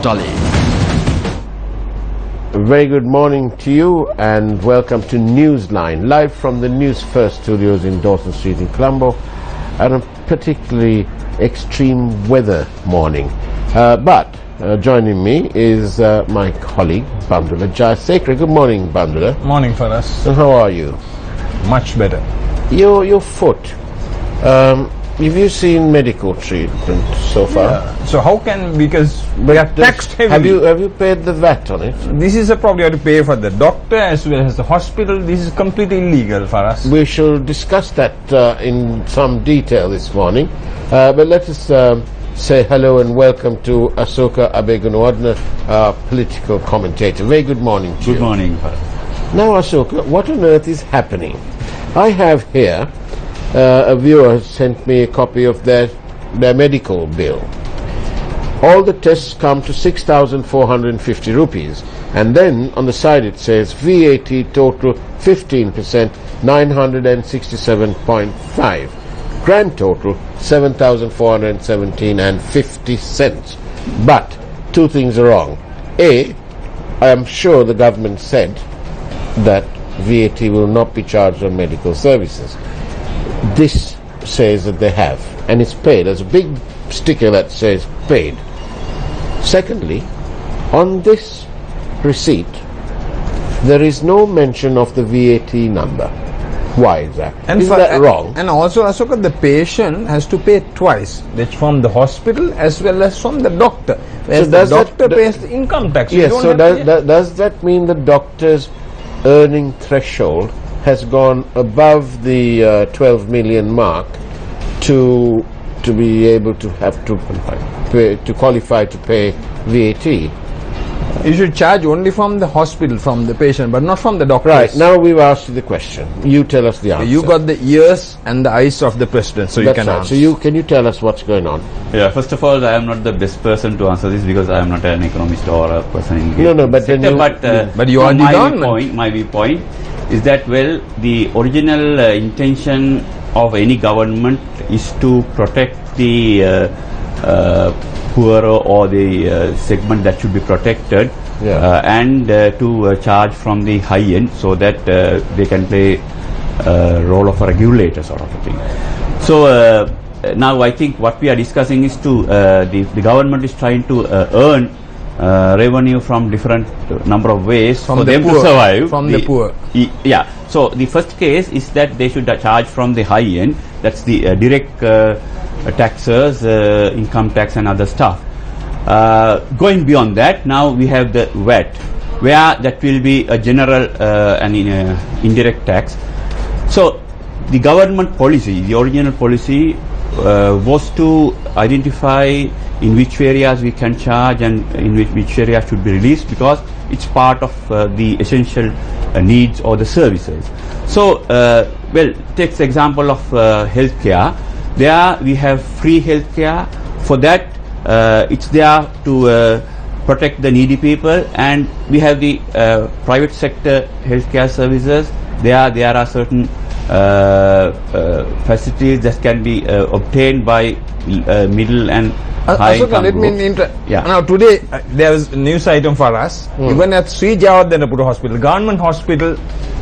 Dolly. A very good morning to you and welcome to Newsline, live from the Newsfirst studios in Dawson Street in Colombo, and a particularly extreme weather morning. But joining me is my colleague Bandula Jayasekara. Good morning, Bandula. Morning for us. And how are you? Much better. Your foot. Have you seen medical treatment so far? So how can, because we are taxed heavily. Have you paid the VAT on it? This is a problem you have to pay for the doctor as well as the hospital. This is completely illegal for us. We shall discuss that in some detail this morning. But let us say hello and welcome to Asoka Abegunwadna, our political commentator. Very good morning to you. Good morning. Now, Asoka, what on earth is happening? I have here a viewer has sent me a copy of their medical bill. All the tests come to 6,450 rupees, and then on the side it says VAT total 15%, 967.5. Grand total 7,417 and 50 cents. But two things are wrong. A, I am sure the government said that VAT will not be charged on medical services. This says that they have, and it's paid. There's a big sticker that says paid. Secondly, on this receipt there is no mention of the VAT number. Why is that? And Isn't that wrong? And also, Asoka, the patient has to pay twice. That's from the hospital as well as from the doctor. Whereas So the does that- doctor pays the income tax. You Yes, don't so have to pay. does that mean the doctor's earning threshold has gone above the 12 million mark to be able to qualify to pay VAT? You should charge only from the hospital, from the patient, but not from the doctor. Right, now we've asked you the question. You tell us the answer. You got the ears and the eyes of the president, so That's you can right. answer. So can you tell us what's going on? Yeah, first of all, I am not the best person to answer this because I am not an economist or a person in No, but then sector, you- But you are the government. my viewpoint is that, well, the original intention of any government is to protect the poorer or the segment that should be protected, and to charge from the high end so that they can play role of a regulator sort of a thing. So now I think what we are discussing is to the government is trying to earn revenue from different number of ways From for the them poor, to survive. from the poor. Yeah. So the first case is that they should charge from the high end. That's the direct taxes, income tax and other stuff. Going beyond that, now we have the VAT, where that will be a general and indirect tax. So the government policy, the original policy was to identify in which areas we can charge and in which areas should be released, because it's part of the essential needs or the services. So, well, take the example of healthcare. There we have free healthcare. For that, it's there to protect the needy people, and we have the private sector healthcare services. There are certain facilities that can be obtained by middle and high Asoka, income let me groups. Yeah. Now today there was a news item for us. Even at Sri Jawadhanapura Hospital, government hospital,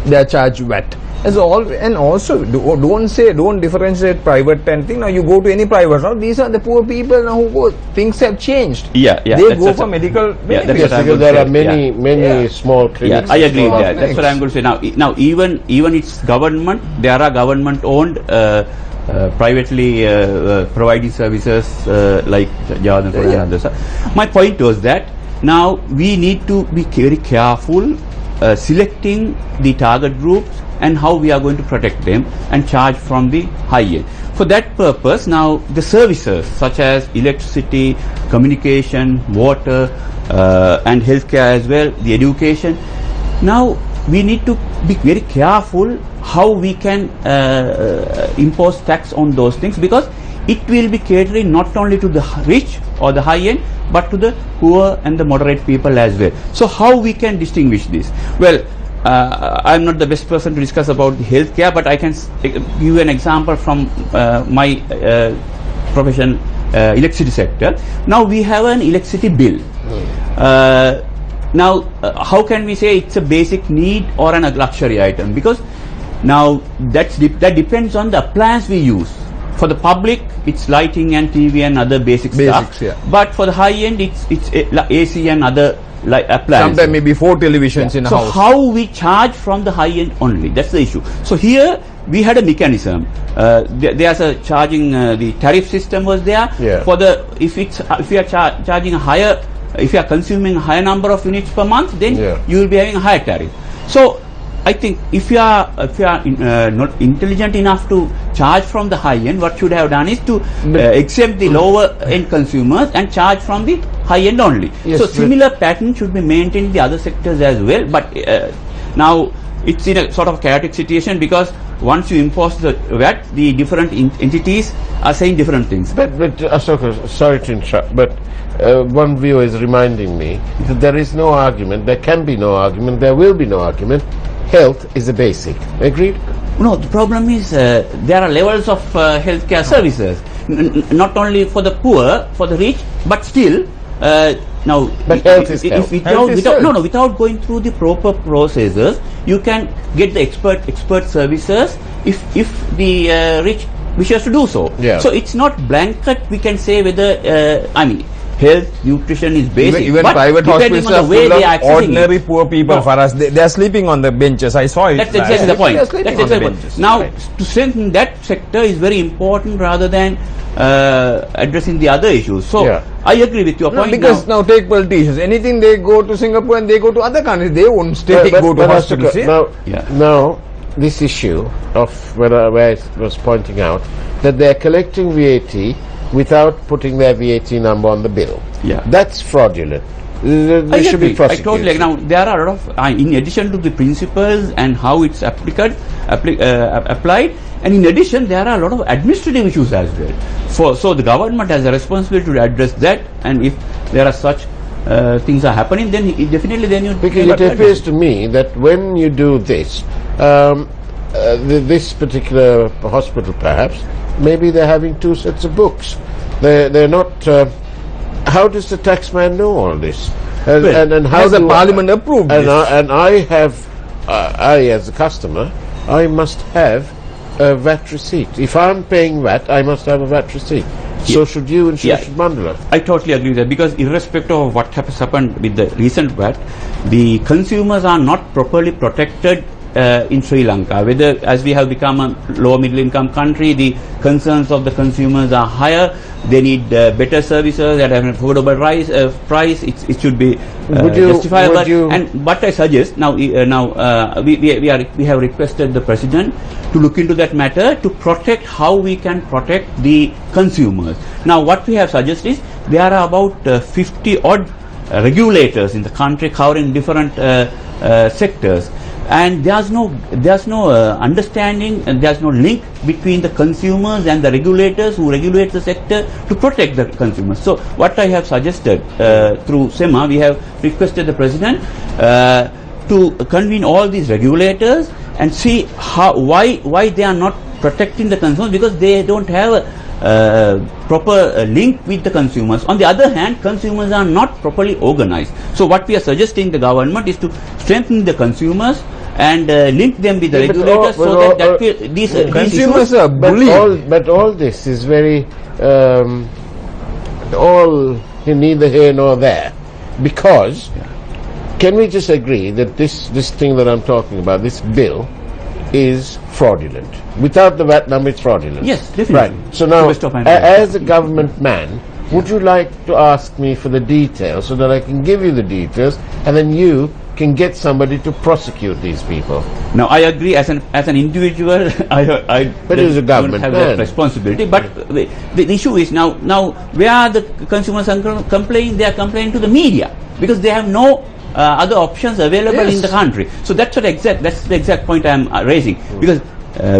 they are charged VAT. And also don't differentiate private and thing. Now you go to any private. Now these are the poor people now who go. Things have changed. Yeah. They that's go what- for medical Yeah, that's benefits. what I'm Because going there to are say. many Yeah. small Yeah, clinics. I agree with small that. That's what I'm going to say. Now even it's government, there are government-owned privately providing services like Jawadhanapura and others. My point was that now we need to be very careful selecting the target groups and how we are going to protect them and charge from the high end. For that purpose, now the services such as electricity, communication, water, and healthcare as well, the education. Now we need to be very careful how we can impose tax on those things, because it will be catering not only to the rich or the high end, but to the poor and the moderate people as well. So how we can distinguish this? Well, I'm not the best person to discuss about the healthcare, but I can give you an example from my profession electricity sector. Now we have an electricity bill. Now, how can we say it's a basic need or a luxury item? Because now that depends on the appliance we use. For the public, it's lighting and TV and other basic stuff. Yeah. But for the high end, it's AC and other appliances. Sometimes maybe 4 televisions in a So house. how we charge from the high end only? That's the issue. So here we had a mechanism. There's a charging. The tariff system was there. Yeah. For the if you are charging a higher, if you are consuming a higher number of units per month, then you will be having a higher tariff. So I think if you are not intelligent enough to charge from the high end, what should have done is to exempt the lower end consumers and charge from the high end only. Yes, so similar pattern should be maintained in the other sectors as well. But now it's in a sort of chaotic situation, because once you impose the VAT, the different entities are saying different things. But Asoka, sorry to interrupt, but one viewer is reminding me that there is no argument, there can be no argument, there will be no argument. Health is a basic. Agreed? No, the problem is there are levels of healthcare services, not only for the poor, for the rich, but still now. But health is health. Without going through the proper processes, you can get the expert services if the rich wishes to do so. Yeah. So it's not blanket. We can say whether health, nutrition is basic. Even but private depending hospitals on are the way full they are of accessing ordinary it. poor people. No. For us, they are sleeping on the benches. I saw it. That's exactly the point. They are sleeping That's on the exactly the point. benches. Now, Right. to strengthen that sector is very important rather than addressing the other issues. So, Yeah. I agree with your point. Because now take politicians. Anything they go to Singapore and they go to other countries, they won't stay, go to hospitals. Asoka, here. now this issue of where I was pointing out that they are collecting VAT without putting their VAT number on the bill. Yeah. That's fraudulent. They should be I prosecuted. totally agree. Now, there are a lot of, in addition to the principles and how it's applied, and in addition, there are a lot of administrative issues as well. So the government has a responsibility to address that, and if there are such things are happening, then definitely you Because it appears to me that when you do this, this particular hospital perhaps, maybe they're having two sets of books. They're not. How does the taxman know all this? And how Has the do parliament approved and this? I as a customer, I must have a VAT receipt. If I'm paying VAT, I must have a VAT receipt. So should you and so Yeah. should Mandala. I totally agree with that, because irrespective of what has happened with the recent VAT, the consumers are not properly protected in Sri Lanka. Whether, as we have become a low middle income country, the concerns of the consumers are higher. They need better services at an affordable price. It should be justifiable. But I suggest now we have requested the president to look into that matter to protect how we can protect the consumers. Now, what we have suggested is there are about 50 odd regulators in the country covering different sectors. And there's no understanding, and there's no link between the consumers and the regulators who regulate the sector to protect the consumers. So what I have suggested through SEMA, we have requested the president to convene all these regulators and see why they are not protecting the consumers, because they don't have a proper link with the consumers. On the other hand, consumers are not properly organized. So what we are suggesting the government is to strengthen the consumers and link them with the regulators, so that these Consumers issues, are bullied. But all this is very all neither here nor there, because can we just agree that this thing that I'm talking about, this bill, is fraudulent? Without the VAT number, it's fraudulent. Yes, definitely. Right. So now, To best of my knowledge. as a government man, would you like to ask me for the details so that I can give you the details, and then you can get somebody to prosecute these people? Now, I agree. As an individual, I But as a government don't have man. that responsibility. But the issue is now where are the consumers complaining? They are complaining to the media, because they have no other options available in the country. So that's the exact point I am raising. Because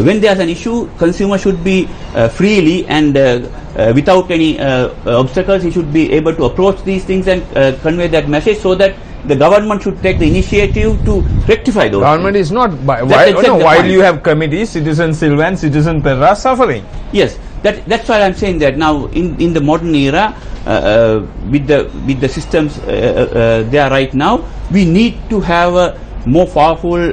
when there's an issue, consumer should be freely and without any obstacles, he should be able to approach these things and convey that message, so that the government should take the initiative to rectify those Government things. is not. That's While exactly the while point. you have committees, Citizen Silva and Citizen Perra suffering. Yes. that's why I'm saying that now in the modern era, with the systems there right now, we need to have a more powerful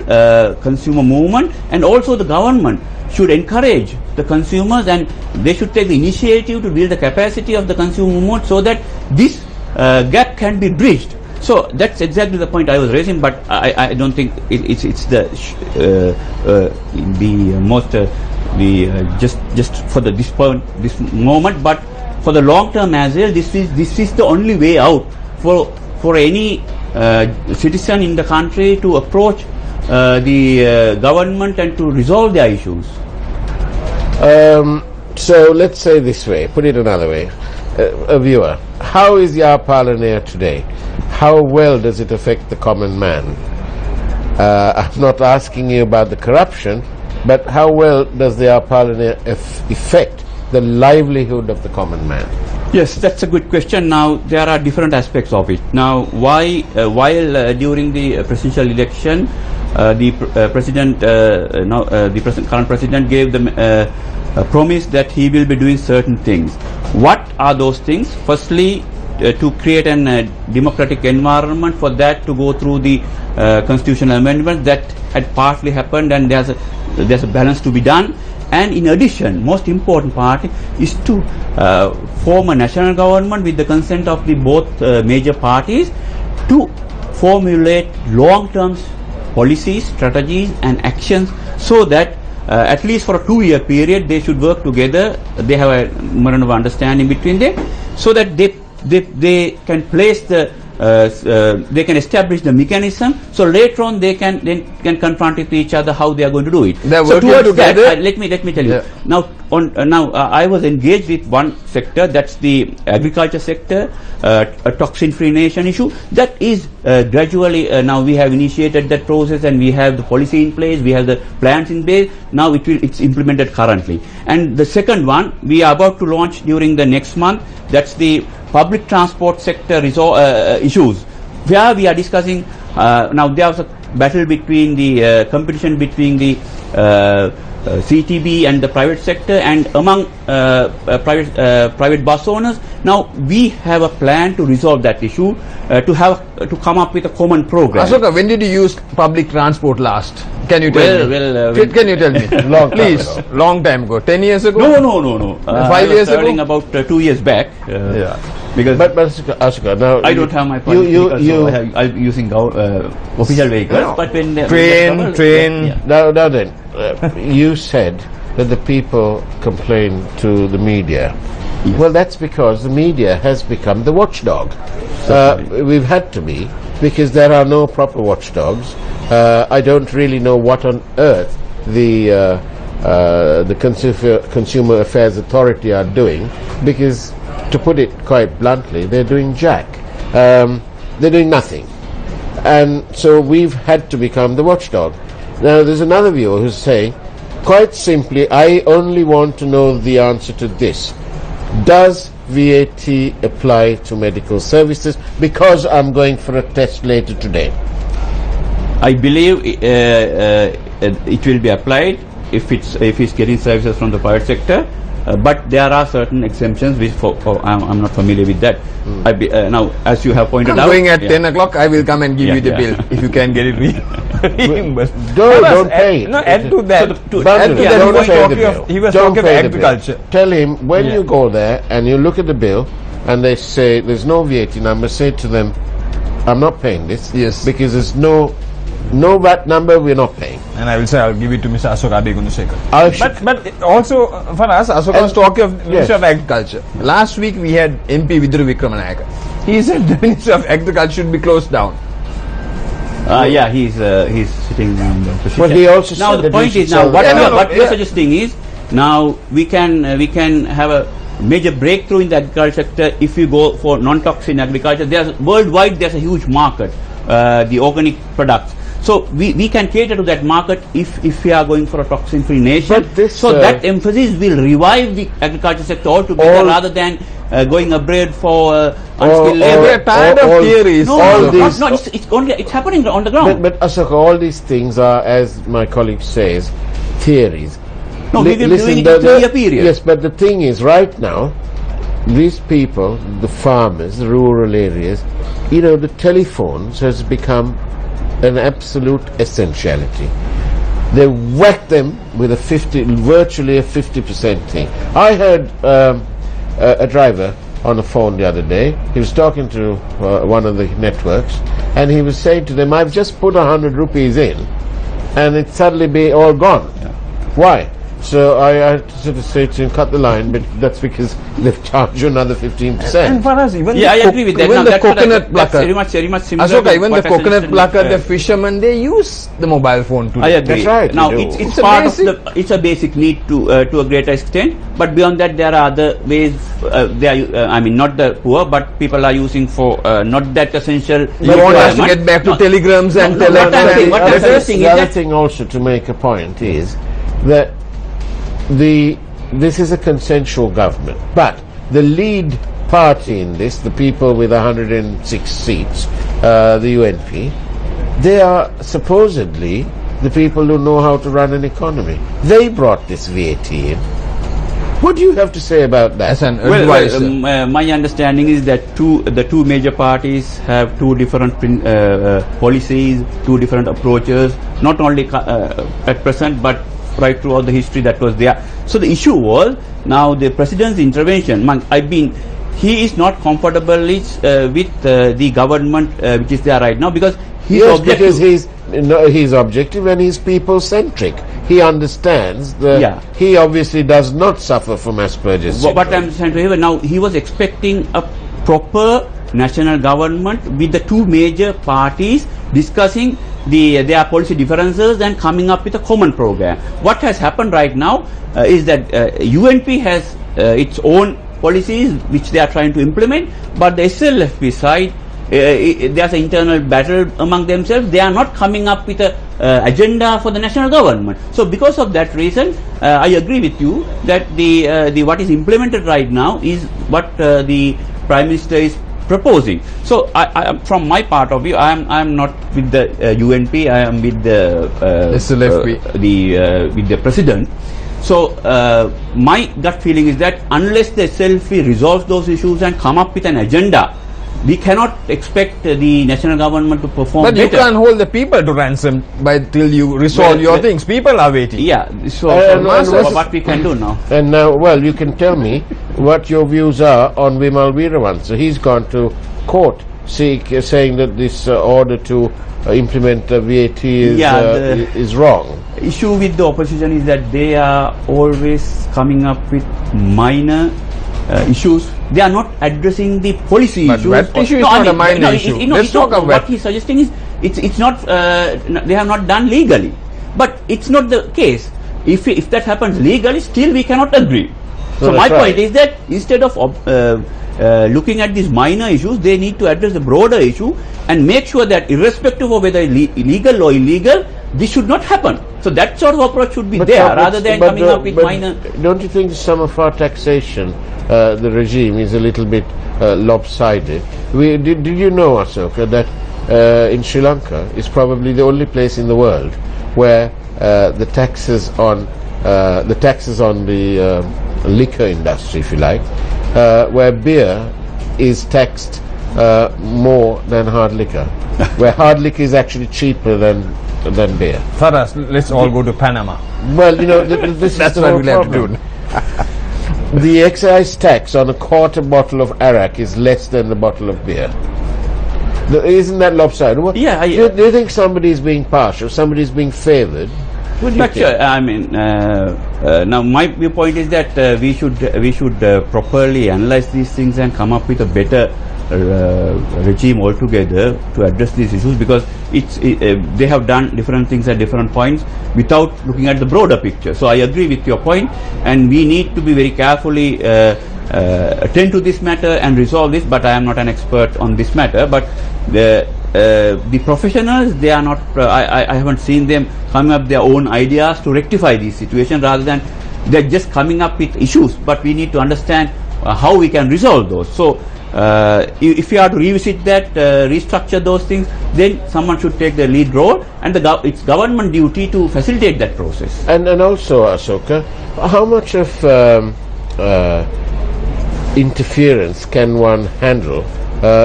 consumer movement, and also the government should encourage the consumers, and they should take the initiative to build the capacity of the consumer movement so that this gap can be bridged. So that's exactly the point I was raising, but I don't think it's the most just for this moment, but for the long term as well. This is the only way out for any citizen in the country to approach the government and to resolve their issues. So let's say this way, put it another way. A viewer, how is Yar Parlanair today? How well does it affect the common man? I'm not asking you about the corruption, but how well does the Yar Parlanair affect the livelihood of the common man? Yes, that's a good question. Now, there are different aspects of it. Now, while during the presidential election, the current president gave the promise that he will be doing certain things. What are those things? Firstly, to create a democratic environment, for that to go through the constitutional amendment that had partly happened, and there's a balance to be done. And in addition, most important part is to form a national government with the consent of the both major parties to formulate long-term policies, strategies and actions, so that at least for a 2-year period they should work together. They have a memorandum of understanding between them, so that they can place they can establish the mechanism, so later on they can confront with each other how they are going to do it. So towards that, let me tell you. Now I was engaged with one sector, that's the agriculture sector, a toxin-free nation issue. That is gradually now we have initiated that process, and we have the policy in place, we have the plans in place. Now it's implemented currently. And the second one we are about to launch during the next month. That's the public transport sector issues, where we are discussing. Now there was a battle between the competition between the CTB and the private sector, and among private bus owners. Now we have a plan to resolve that issue, to come up with a common program. Asoka, when did you use public transport last? Can you tell me? Can you tell me? Please, long time ago. 10 years ago? No. 5 years ago? About 2 years back. Because but Asoka, now I don't have my point, so I'm using official vehicles. No. But when train. Yeah. Now then, you said that the people complain to the media. Yes. Well, that's because the media has become the watchdog. We've had to be, because there are no proper watchdogs. I don't really know what on earth the Consumer Affairs Authority are doing, because, to put it quite bluntly, they're doing jack. They're doing nothing. And so we've had to become the watchdog. Now, there's another viewer who's saying, quite simply, I only want to know the answer to this. Does VAT apply to medical services? Because I'm going for a test later today. I believe it will be applied if it's getting services from the private sector. But there are certain exemptions which I'm not familiar with that. Now, as you have pointed out, Going at 10 o'clock, I will come and give you the bill if you can get it reimbursed. Don't pay it. No, add to that. He was Don't talking about pay the bill. agriculture. Tell him, when you go there and you look at the bill and they say there's no VAT number, say to them, I'm not paying this. Yes. Because there's no VAT number, we're not paying. And I will say, I'll give it to Mr. Asoka Abegunuseka. I But also, for us, Asoka was talking of Minister of Agriculture. Last week we had MP Viduru Vikramanayaka. He said the Minister of Agriculture should be closed down. he's sitting on the position. But he also Now said the that point we is, should now sell what that. we are suggesting is, now we can have a major breakthrough in the agriculture sector if we go for non-toxin agriculture. Worldwide there's a huge market, the organic products. So we can cater to that market if we are going for a toxin-free nation. But this, so that emphasis will revive the agriculture sector altogether, rather than going abroad for unskilled labor. We are tired of theories. It's happening on the ground. But Asoka, all these things are, as my colleague says, theories. No, we've been doing it in 3-year period. Yes, but the thing is, right now, these people, the farmers, the rural areas, the telephones has become an absolute essentiality. They whack them with virtually a 50% thing. I heard a driver on the phone the other day. He was talking to one of the networks, and he was saying to them, "I've just put 100 rupees in, and it suddenly be all gone." Yeah. Why? So I had to sort of say to him, cut the line, but that's because they've charged you another 15%. And for us, even Yeah, I agree with that. even Now, the that's what coconut that's plucker. very much similar. Ashoka, to even the what I coconut suggested, plucker, the fishermen, they use the mobile phone to I do. agree. That's right, Now they do. it's It's a part basic- of the. It's a basic need to a greater extent. But beyond that, there are other ways. They are. I mean, not the poor, but people are using for not that essential. You want us to requirement. get back to No, telegrams and no, what I'm saying- telegrams. what I'm suggesting The is other that thing also to make a point is that this is a consensual government, but the lead party in this, the people with 106 seats, the UNP, they are supposedly the people who know how to run an economy. They brought this VAT in. What do you have to say about that? As an Well, advisor. my understanding is that the two major parties have two different policies, two different approaches, not only at present, but right throughout the history that was there. So the issue was, now the president's intervention, he is not comfortable with the government which is there right now, because his Yes, objective... because he's objective and he's people-centric. He understands that Yeah. he obviously does not suffer from Asperger's syndrome. What I'm saying to you now, he was expecting a proper national government with the two major parties discussing their policy differences and coming up with a common program. What has happened right now is that UNP has its own policies which they are trying to implement, but the SLFP side, there's an internal battle among themselves. They are not coming up with a agenda for the national government. So because of that reason, I agree with you that the what is implemented right now is what the Prime Minister is proposing. So I from my part of view, I am not with the UNP. I am with the SLFP. With the president. So my gut feeling is that unless the SLFP resolves those issues and come up with an agenda, we cannot expect the national government to perform But you better. can't hold the people to ransom till you resolve Well, your well- things. People are waiting. Yeah. So, And what we can do now? And now, well, you can tell me what your views are on Vimal Veeravansa. He's gone to court saying that this order to implement VAT is wrong. Issue with the opposition is that they are always coming up with minor issues. They are not addressing the policy But issues. that issue is not a minor issue. Let's talk about what he's suggesting is it's not they have not done legally, but it's not the case. If that happens legally, still we cannot agree. So No, my that's point right. is that instead of looking at these minor issues, they need to address the broader issue and make sure that irrespective of whether legal or illegal, this should not happen. So that sort of approach should be there rather than coming up with minor. Don't you think some of our taxation, the regime, is a little bit lopsided? Did you know, Asoka, that in Sri Lanka is probably the only place in the world where the taxes on the liquor industry, if you like, where beer is taxed more than hard liquor, where hard liquor is actually cheaper than beer. Faraz, let's all go to Panama. Well, this That's is the what whole we'll have to problem. do. The excise tax on a quarter bottle of arak is less than the bottle of beer. Isn't that lopsided? Yeah, Do you think somebody is being partial? Somebody is being favoured? What do you But think? I mean, now my viewpoint is that we should properly analyze these things and come up with a better regime altogether to address these issues, because they have done different things at different points without looking at the broader picture. So I agree with your point, and we need to be very carefully attend to this matter and resolve this. But I am not an expert on this matter. But the professionals, they are not. I haven't seen them coming up their own ideas to rectify these situations. Rather than they're just coming up with issues. But we need to understand how we can resolve those. So if you are to revisit that, restructure those things, then someone should take the lead role, and it's government duty to facilitate that process. And also, Ashoka, how much of interference can one handle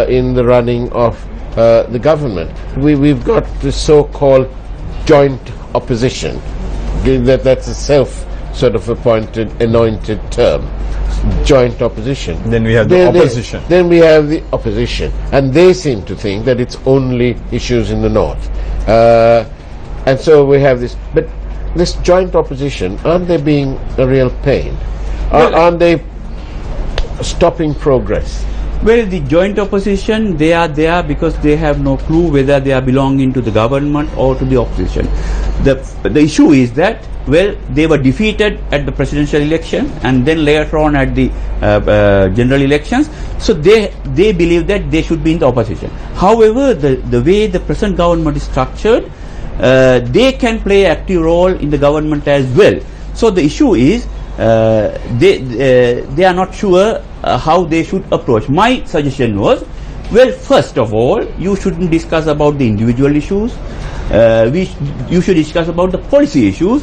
in the running of the government? We've got the so-called joint opposition. That's a sort of anointed term. Joint opposition. Then we have the opposition. Then we have the opposition, and they seem to think that it's only issues in the north, and so we have this. But this joint opposition, aren't they being a real pain? Aren't they stopping progress? Well, the joint opposition, they are there because they have no clue whether they are belonging to the government or to the opposition. The issue is that, well, they were defeated at the presidential election and then later on at the general elections. So they believe that they should be in the opposition. However, the way the present government is structured, they can play an active role in the government as well. So the issue is they are not sure how they should approach. My suggestion was, well, first of all, you shouldn't discuss about the individual issues. You should discuss about the policy issues.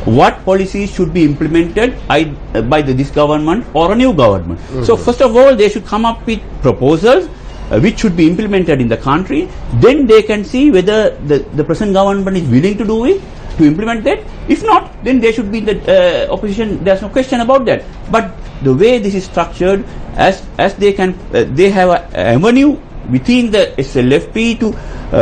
What policies should be implemented by this government or a new government. So first of all, they should come up with proposals which should be implemented in the country. Then they can see whether the present government is willing to do it, to implement that. If not, then they should be in the opposition. There's no question about that. But the way this is structured, as they have an avenue within the SLFP to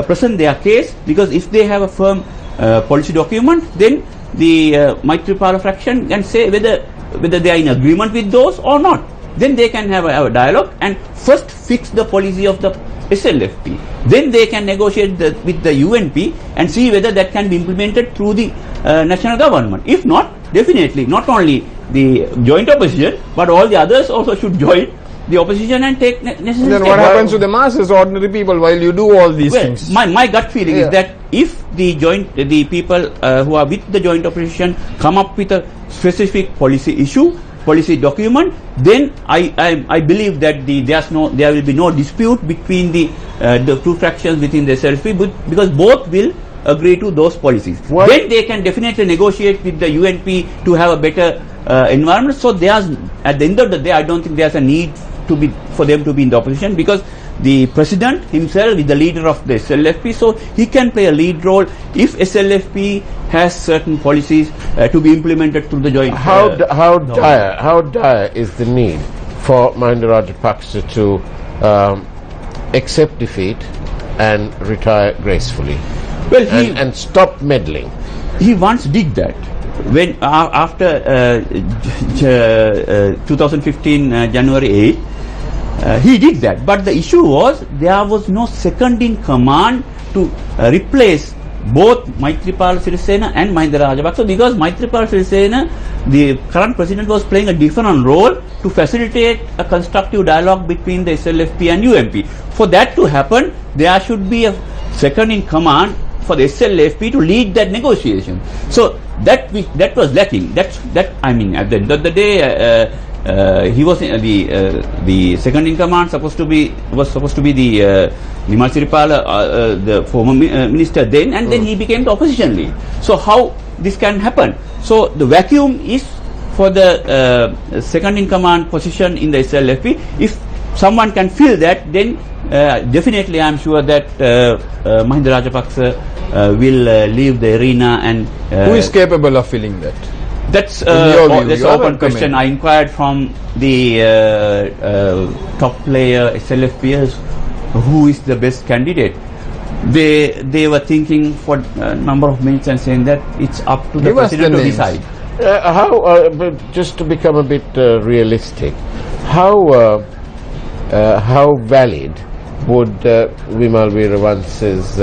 present their case, because if they have a firm policy document, then the Maitripala fraction can say whether they are in agreement with those or not. Then they can have a dialogue and first fix the policy of the SLFP. Then they can negotiate with the UNP and see whether that can be implemented through the national government. If not, definitely not only the joint opposition, but all the others also should join the opposition and take necessary steps. Then what happens to the masses, ordinary people, while you do all these things? My gut feeling is that if the people who are with the joint opposition come up with a specific policy document, then I believe that there will be no dispute between the two fractions within the SLFP, because both will agree to those policies. Then they can definitely negotiate with the UNP to have a better environment. So at the end of the day, I don't think there's a need for them to be in the opposition, because the president himself is the leader of the SLFP, so he can play a lead role if SLFP has certain policies to be implemented through the joint. How dire is the need for Mahinda Rajapaksa to accept defeat and retire gracefully? Well, and stop meddling. He once did that. When after 2015 January 8, he did that. But the issue was there was no second in command to replace both Maitripala Sirisena and Mahinda Rajapaksa, because Maitripala Sirisena, the current president, was playing a different role to facilitate a constructive dialogue between the SLFP and UNP. For that to happen, there should be a second in command for the SLFP to lead that negotiation. So that was lacking. At the end of the day, he was the second in command was supposed to be the Nimal Siripala, the former minister then, and then he became the opposition lead. So how this can happen? So the vacuum is for the second in command position in the SLFP. If someone can fill that, then definitely I am sure that Mahinda Rajapaksa will leave the arena. And who is capable of filling that? That's an open question. I inquired from the top player SLFPers who is the best candidate. They were thinking for a number of minutes and saying that it's up to the president to decide. Just to become a bit realistic, how valid would Vimal Weerawance's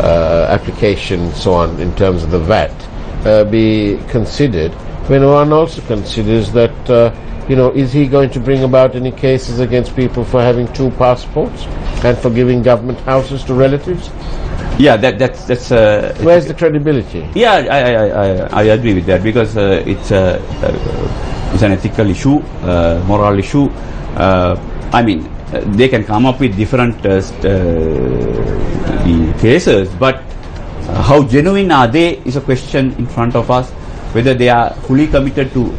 application, so on, in terms of the VAT, be considered, when one also considers that, is he going to bring about any cases against people for having two passports and for giving government houses to relatives? Yeah, that's. Where's the credibility? Yeah, I agree with that, because it's an ethical issue, moral issue. I mean, they can come up with different cases, but how genuine are they is a question in front of us. Whether they are fully committed to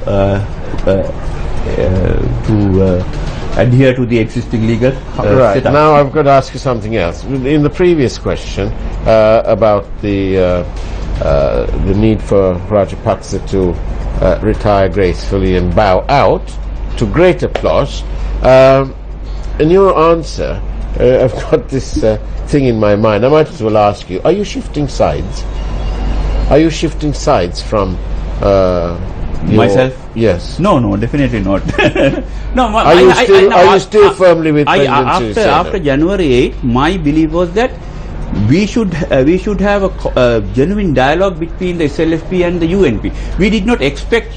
adhere to the existing legal Right. setup. Now I've got to ask you something else. In the previous question about the need for Rajapaksa to retire gracefully and bow out to great applause, in your answer, I've got this thing in my mind. I might as well ask you: are you shifting sides? Are you shifting sides from Myself? Yes. No, definitely not. No, Are you still firmly with President Sirisena? After January 8, my belief was that we should have a genuine dialogue between the SLFP and the UNP. We did not expect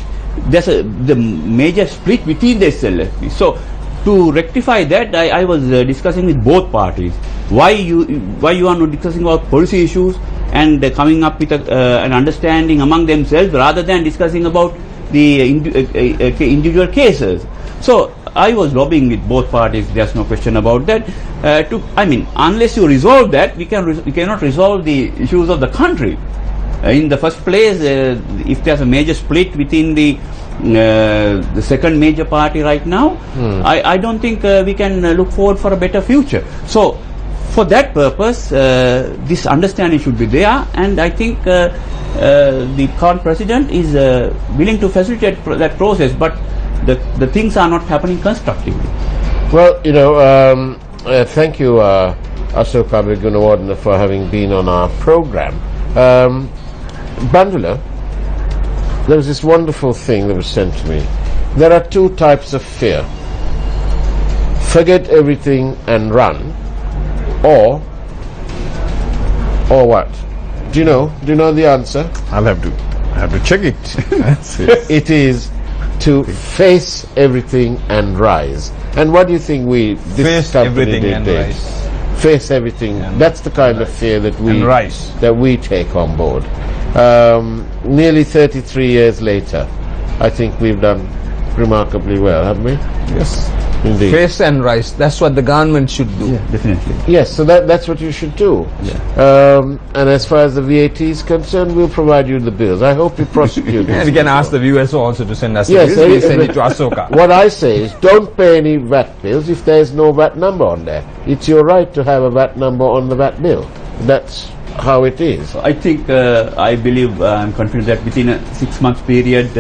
the major split between the SLFP. So to rectify that, I was discussing with both parties. Why you are not discussing about policy issues and coming up with an understanding among themselves rather than discussing about the individual cases. So I was lobbying with both parties. There's no question about that. Unless you resolve that, we cannot resolve the issues of the country. In the first place, if there's a major split within the second major party right now, I don't think we can look forward for a better future. So for that purpose, this understanding should be there, and I think the current president is willing to facilitate that process, but the things are not happening constructively. Well, thank you, Ashok Gunawardena, for having been on our program. Bandula, there was this wonderful thing that was sent to me. There are two types of fear: forget everything and run, or what? Do you know the answer? I'll have to check it. It is to face everything and rise. And what do you think this Face company everything and did? rise. Face everything. That's the kind of fear that we take on board. Nearly 33 years later, I think we've done remarkably well, haven't we? Yes. Indeed. Face and rise. That's what the government should do. Yeah, definitely. Yes, so that's what you should do. Yeah. And as far as the VAT is concerned, we'll provide you the bills. I hope you prosecute And this. we can ask the viewers also to send us Yes, the bills. We'll send it to Asoka. What I say is, don't pay any VAT bills if there is no VAT number on there. It's your right to have a VAT number on the VAT bill. That's how it is. I think, I believe, I'm confident that within a 6 month period,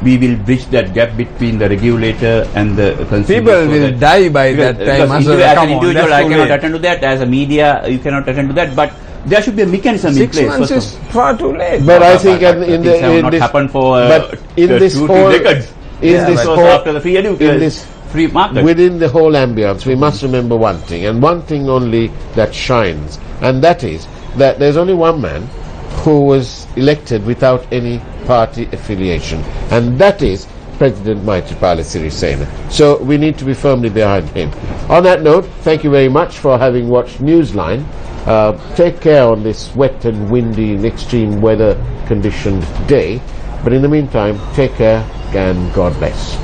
we will bridge that gap between the regulator and the consumer. People will die by that time. As an individual, I cannot attend to that. As a media, you cannot attend to that. But there should be a mechanism in 6 place. months is far too late. But I think Things have not happened for in this two whole decades. After the free education, free market. within the whole ambience, we must remember one thing, and one thing only that shines, and that is that there's only one man who was elected without any party affiliation, and that is President Maithripala Sirisena. So we need to be firmly behind him. On that note, thank you very much for having watched Newsline. Take care on this wet and windy and extreme weather conditioned day. But in the meantime, take care and God bless.